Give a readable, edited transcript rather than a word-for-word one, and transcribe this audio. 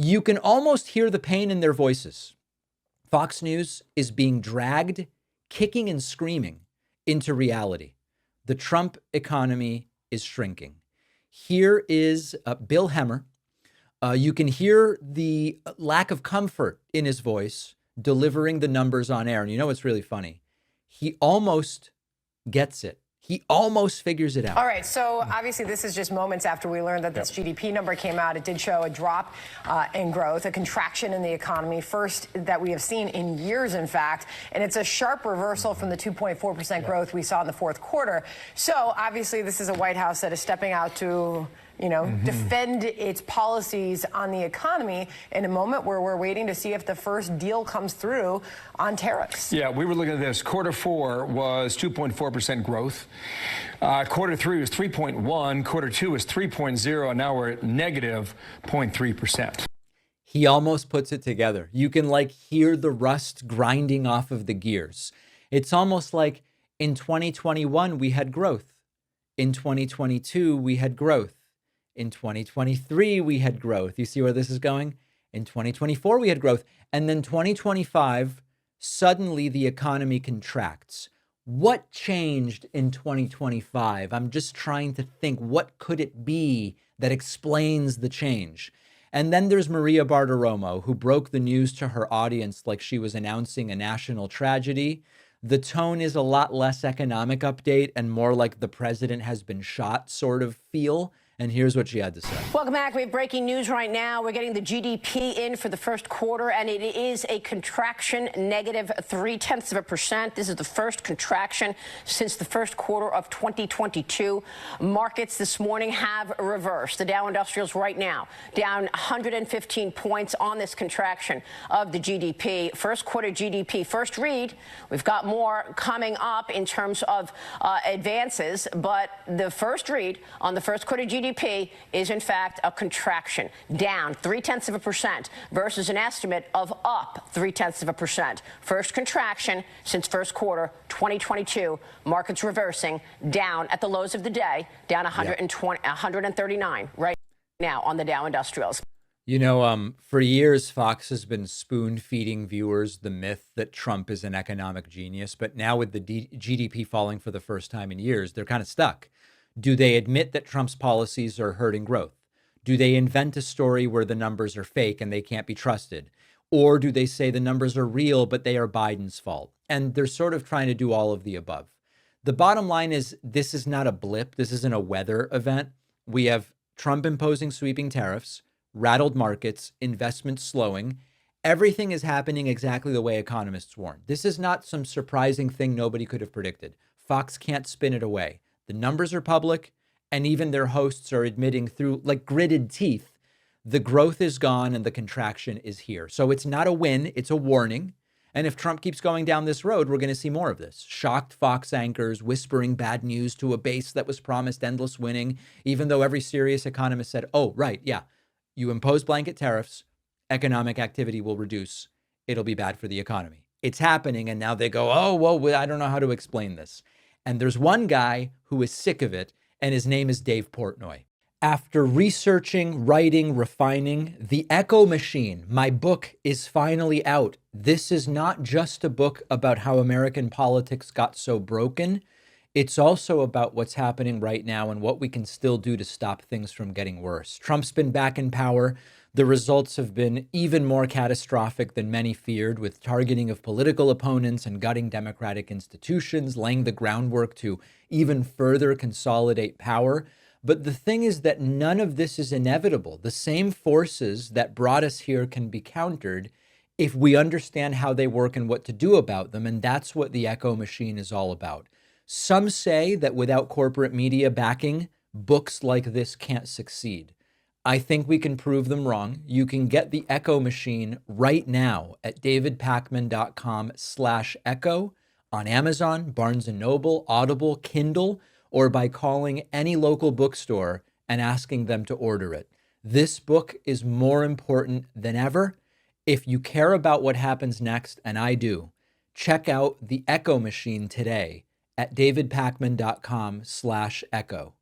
You can almost hear the pain in their voices. Fox News is being dragged, kicking and screaming, into reality. The Trump economy is shrinking. Here is Bill Hemmer. You can hear the lack of comfort in his voice delivering the numbers on air. And you know what's really funny? He almost gets it. He almost figures it out. All right, so obviously this is just moments after we learned that this GDP number came out. It did show a drop in growth, a contraction in the economy, first that we have seen in years, in fact. And it's a sharp reversal from the 2.4% growth we saw in the fourth quarter. So obviously this is a White House that is stepping out to defend its policies on the economy in a moment where we're waiting to see if the first deal comes through on tariffs. Yeah, we were looking at this. Quarter four was 2.4% growth. Quarter three was 3.1. Quarter two was 3.0. And now we're at negative 0.3%. He almost puts it together. You can hear the rust grinding off of the gears. It's almost like in 2021, we had growth. In 2022, we had growth. In 2023, we had growth. You see where this is going? In 2024, we had growth. And then 2025, suddenly the economy contracts. What changed in 2025? I'm just trying to think, what could it be that explains the change? And then there's Maria Bartiromo, who broke the news to her audience like she was announcing a national tragedy. The tone is a lot less economic update and more like the president has been shot sort of feel. And here's what she had to say. Welcome back. We have breaking news right now. We're getting the GDP in for the first quarter, and it is a contraction, negative 0.3%. This is the first contraction since the first quarter of 2022. Markets this morning have reversed. The Dow Industrials right now down 115 points on this contraction of the GDP. First quarter GDP, first read. We've got more coming up in terms of advances, but the first read on the first quarter GDP is in fact a contraction, down 0.3% versus an estimate of up 0.3%. First contraction since first quarter 2022. Markets reversing, down at the lows of the day, down 139 right now on the Dow Industrials. You know, for years, Fox has been spoon-feeding viewers the myth that Trump is an economic genius. But now with the GDP falling for the first time in years, they're kind of stuck. Do they admit that Trump's policies are hurting growth? Do they invent a story where the numbers are fake and they can't be trusted? Or do they say the numbers are real, but they are Biden's fault? And they're sort of trying to do all of the above. The bottom line is this is not a blip. This isn't a weather event. We have Trump imposing sweeping tariffs, rattled markets, investment slowing. Everything is happening exactly the way economists warned. This is not some surprising thing nobody could have predicted. Fox can't spin it away. The numbers are public, and even their hosts are admitting through gritted teeth, the growth is gone and the contraction is here. So it's not a win, it's a warning. And if Trump keeps going down this road, we're going to see more of this. Shocked Fox anchors whispering bad news to a base that was promised endless winning, even though every serious economist said, oh, right, yeah, you impose blanket tariffs, economic activity will reduce. It'll be bad for the economy. It's happening, and now they go, oh, well, I don't know how to explain this. And there's one guy who is sick of it, and his name is Dave Portnoy. After researching, writing, refining, The Echo Machine, my book is finally out. This is not just a book about how American politics got so broken. It's also about what's happening right now and what we can still do to stop things from getting worse. Trump's been back in power. The results have been even more catastrophic than many feared, with targeting of political opponents and gutting democratic institutions, laying the groundwork to even further consolidate power. But the thing is that none of this is inevitable. The same forces that brought us here can be countered if we understand how they work and what to do about them. And that's what the Echo Machine is all about. Some say that without corporate media backing, books like this can't succeed. I think we can prove them wrong. You can get the Echo Machine right now at davidpakman.com/echo on Amazon, Barnes & Noble, Audible, Kindle, or by calling any local bookstore and asking them to order it. This book is more important than ever. If you care about what happens next, and I do, check out the Echo Machine today at davidpakman.com/echo.